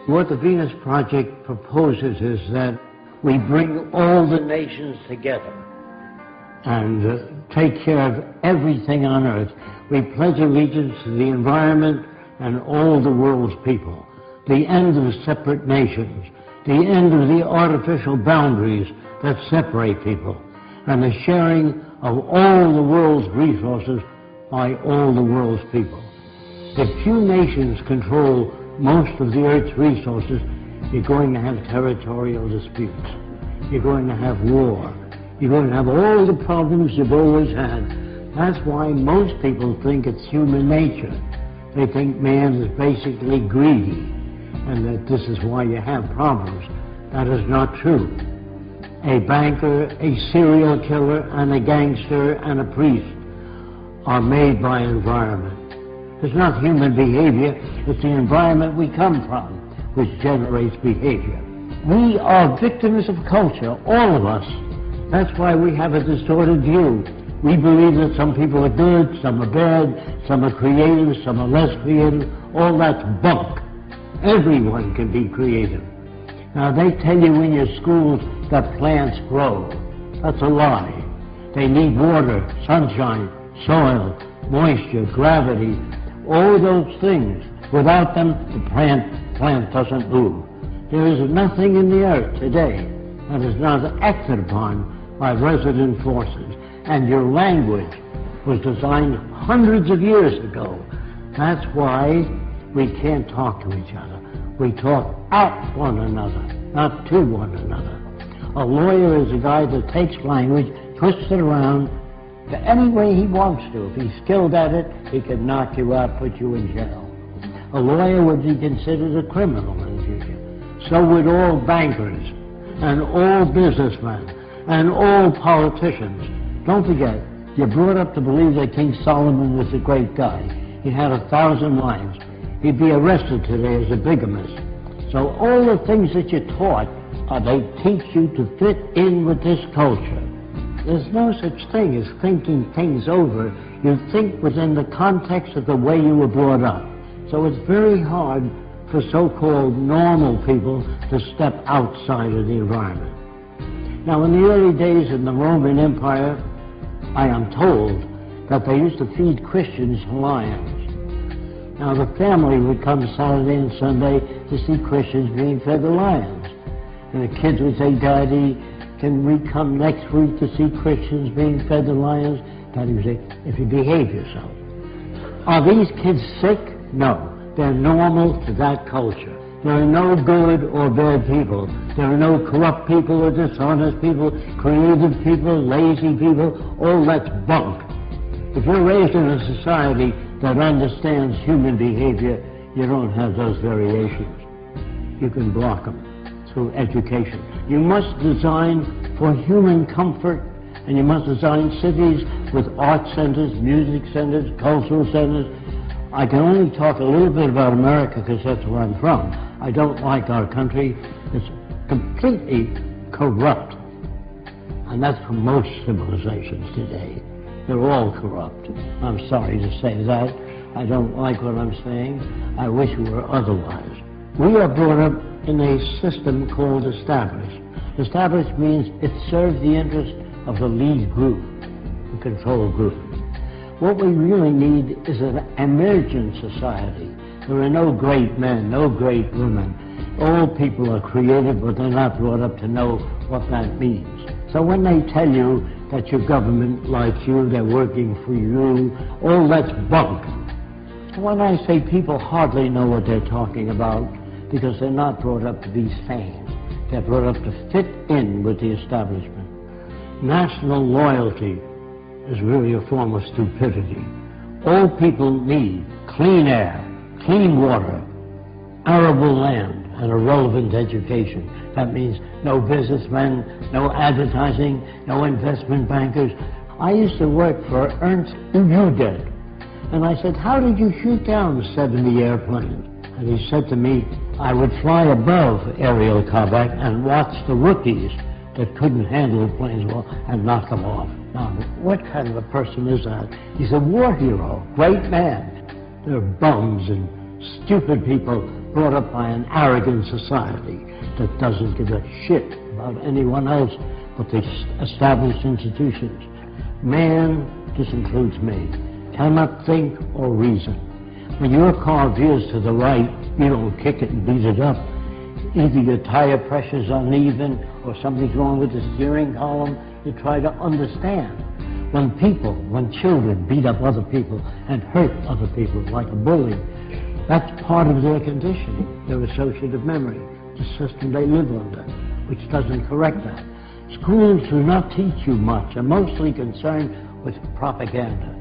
What the Venus Project proposes is that we bring all the nations together and take care of everything on earth. We pledge allegiance to the environment and all the world's people. The end of separate nations, the end of the artificial boundaries that separate people, and the sharing of all the world's resources by all the world's people. If few nations control most of the Earth's resources, you're going to have territorial disputes. You're going to have war. You're going to have all the problems you've always had. That's why most people think it's human nature. They think man is basically greedy, and that this is why you have problems. That is not true. A banker, a serial killer, and a gangster, and a priest are made by environment. It's not human behavior, it's the environment we come from which generates behavior. We are victims of culture, all of us. That's why we have a distorted view. We believe that some people are good, some are bad, some are creative, some are less creative. All that's bunk. Everyone can be creative. Now, they tell you in your schools that plants grow. That's a lie. They need water, sunshine, soil, moisture, gravity, all those things. Without them, the plant doesn't move. There is nothing in the earth today that is not acted upon by resident forces. And your language was designed hundreds of years ago. That's why we can't talk to each other. We talk at one another, not to one another. A lawyer is a guy that takes language, twists it around any way he wants to. If he's skilled at it, he can knock you out, put you in jail. A lawyer would be considered a criminal in the future. So would all bankers, and all businessmen, and all politicians. Don't forget, you're brought up to believe that King Solomon was a great guy. He had 1,000 wives. He'd be arrested today as a bigamist. So all the things that you're taught, they teach you to fit in with this culture. There's no such thing as thinking things over. You think within the context of the way you were brought up. So it's very hard for so-called normal people to step outside of the environment. Now, in the early days in the Roman Empire, I am told that they used to feed Christians lions. Now, the family would come Saturday and Sunday to see Christians being fed the lions. And the kids would say, "Daddy, can we come next week to see Christians being fed the lions?" Daddy would say, "If you behave yourself." Are these kids sick? No. They're normal to that culture. There are no good or bad people. There are no corrupt people or dishonest people, creative people, lazy people. All that's bunk. If you're raised in a society that understands human behavior, you don't have those variations. You can block them through education. You must design for human comfort, and you must design cities with art centers, music centers, cultural centers. I can only talk a little bit about America because that's where I'm from. I don't like our country. It's completely corrupt. And that's for most civilizations today. They're all corrupt. I'm sorry to say that. I don't like what I'm saying. I wish it were otherwise. We are brought up in a system called established. Established means it serves the interest of the lead group, the control group. What we really need is an emergent society. There are no great men, no great women. All people are creative, but they're not brought up to know what that means. So when they tell you that your government likes you, they're working for you, all that's bunk. When I say people hardly know what they're talking about, because they're not brought up to be sane. They're brought up to fit in with the establishment. National loyalty is really a form of stupidity. All people need clean air, clean water, arable land, and a relevant education. That means no businessmen, no advertising, no investment bankers. I used to work for Ernst Ujudet, and I said, "How did you shoot down 70 airplanes?" And he said to me, "I would fly above aerial combat and watch the rookies that couldn't handle the planes well and knock them off." Now, what kind of a person is that? He's a war hero, great man. They're bums and stupid people brought up by an arrogant society that doesn't give a shit about anyone else but the established institutions. Man, this includes me, cannot think or reason. When your car veers to the right, you don't kick it and beat it up. Either your tire pressure's uneven or something's wrong with the steering column. You try to understand. When children beat up other people and hurt other people like a bully, that's part of their conditioning, their associative memory, the system they live under, which doesn't correct that. Schools do not teach you much, are mostly concerned with propaganda.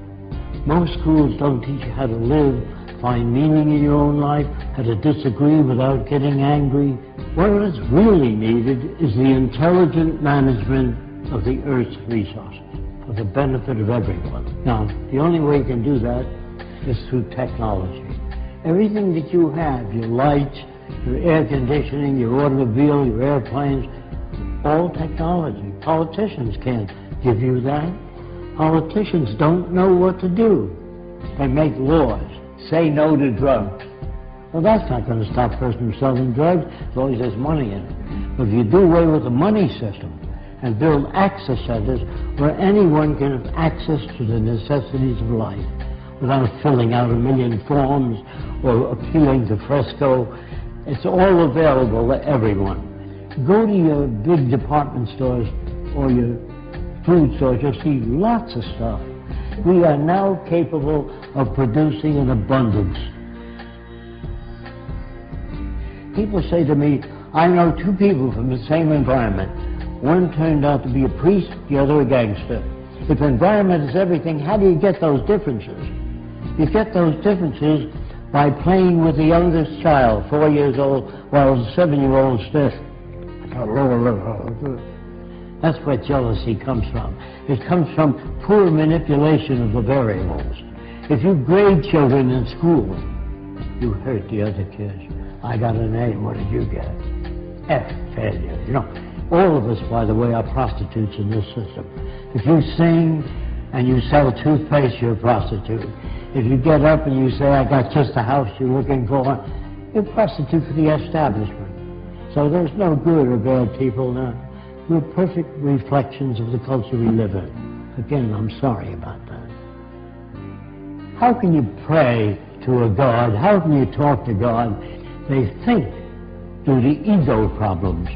Most schools don't teach you how to live, find meaning in your own life, how to disagree without getting angry. What is really needed is the intelligent management of the Earth's resources for the benefit of everyone. Now, the only way you can do that is through technology. Everything that you have, your lights, your air conditioning, your automobile, your airplanes, all technology. Politicians can't give you that. Politicians don't know what to do. They make laws. Say no to drugs. Well, that's not going to stop a person from selling drugs as long as there's money in it. But if you do away with the money system and build access centers where anyone can have access to the necessities of life without filling out a million forms or appealing to Fresco, it's all available to everyone. Go to your big department stores or your food stores, you'll see lots of stuff. We are now capable of producing an abundance. People say to me, I know two people from the same environment. One turned out to be a priest, the other a gangster. If environment is everything, how do you get those differences? You get those differences by playing with the youngest child, 4 years old, while the 7-year-old stiff. That's where jealousy comes from. It comes from poor manipulation of the variables. If you grade children in school, you hurt the other kids. I got an A, what did you get? F, failure. You know, all of us, by the way, are prostitutes in this system. If you sing and you sell toothpaste, you're a prostitute. If you get up and you say, I got just the house you're looking for, you're a prostitute for the establishment. So there's no good or bad people now. We're perfect reflections of the culture we live in. Again, I'm sorry about that. How can you pray to a God? How can you talk to God? They think due to ego problems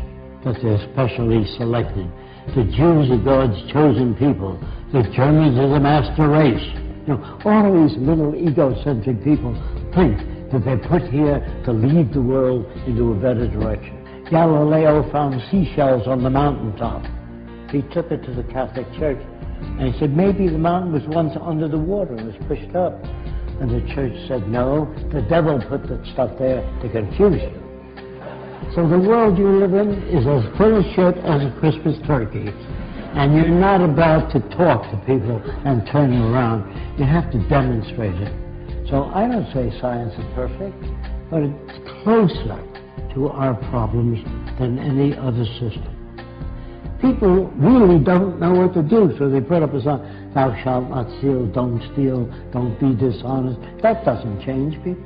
that they're specially selected. The Jews are God's chosen people. The Germans are the master race. You know, all of these little egocentric people think that they're put here to lead the world into a better direction. Galileo found seashells on the mountaintop. He took it to the Catholic Church, and he said, maybe the mountain was once under the water and was pushed up. And the church said, no, the devil put that stuff there to confuse you. So the world you live in is as full of shit as a Christmas turkey. And you're not about to talk to people and turn them around. You have to demonstrate it. So I don't say science is perfect, but it's closer to our problems than any other system. People really don't know what to do, so they put up a sign, thou shalt not steal, don't be dishonest. That doesn't change people.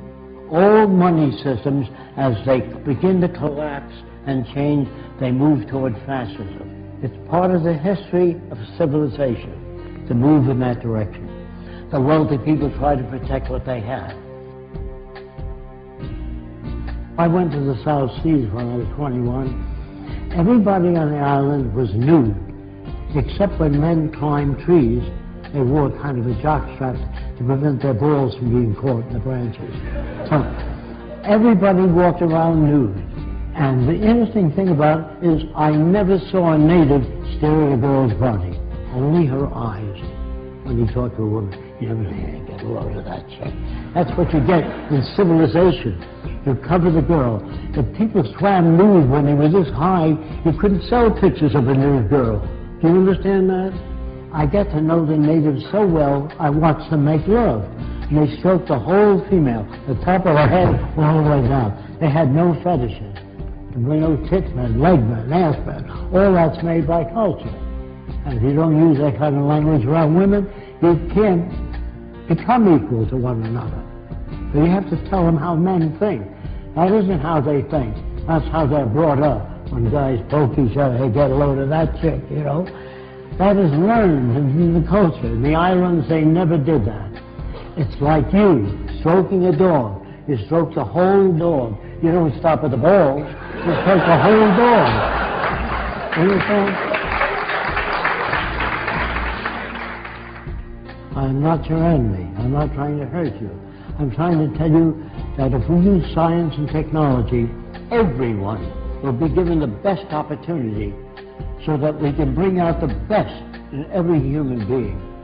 All money systems, as they begin to collapse and change, they move toward fascism. It's part of the history of civilization to move in that direction. The wealthy people try to protect what they have. I went to the South Seas when I was 21. Everybody on the island was nude, except when men climbed trees. They wore kind of a jockstrap to prevent their balls from being caught in the branches. So everybody walked around nude. And the interesting thing about it is I never saw a native stare at a girl's body, only her eyes. When you talk to a woman, you never say, get a load of that shit. That's what you get in civilization. You cover the girl. If people swam nude when they were this high, you couldn't sell pictures of a nude girl. Do you understand that? I get to know the natives so well, I watch them make love. And they stroke the whole female, the top of her head all the way down. They had no fetishes. There were no tit men, leg men, ass men. All that's made by culture. And if you don't use that kind of language around women, you can't become equal to one another. So you have to tell them how men think. That isn't how they think. That's how they're brought up. When guys poke each other, hey, get a load of that chick, you know. That is learned in the culture. In the islands, they never did that. It's like you stroking a dog. You stroke the whole dog. You don't stop at the balls. You stroke the whole dog. Understand? I'm not your enemy. I'm not trying to hurt you. I'm trying to tell you that if we use science and technology, everyone will be given the best opportunity so that we can bring out the best in every human being.